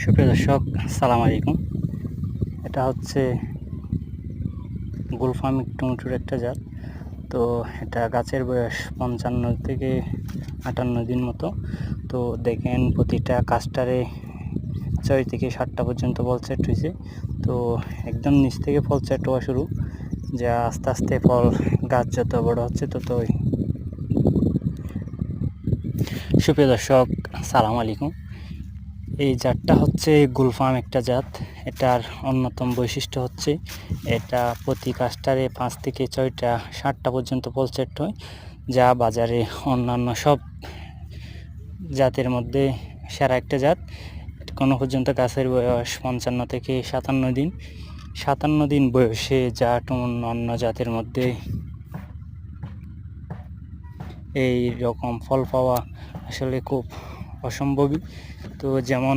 সুপ্রিয় দর্শক, সালাম আলাইকুম। এটা হচ্ছে গুলফামিক টমেটোর একটা জাত। তো এটা গাছের বয়স 55 থেকে 58 দিন মতো। তো দেখেন প্রতিটা কাস্টারে 6 থেকে 7টা পর্যন্ত ফল সেট হয়েছে। তো একদম নিচ থেকে ফল সেট হওয়া শুরু, যা আস্তে আস্তে ফল গাছ যত বড় হচ্ছে ততই। সুপ্রিয় দর্শক, সালাম আলাইকুম। এই জাতটা হচ্ছে গুলফাম একটা জাত। এটার অন্যতম বৈশিষ্ট্য হচ্ছে এটা প্রতি কাস্টারে 5 থেকে 6টা 7টা পর্যন্ত ফল সেট হয়, যা বাজারে অন্যান্য সব জাতের মধ্যে সেরা একটা জাত। কোনো পর্যন্ত গাছের বয়স 55 থেকে 57 দিন। 57 দিন বয়সে জাত অন্য জাতের মধ্যে এই রকম ফল পাওয়া আসলে খুব অসম্ভবই। তো যেমন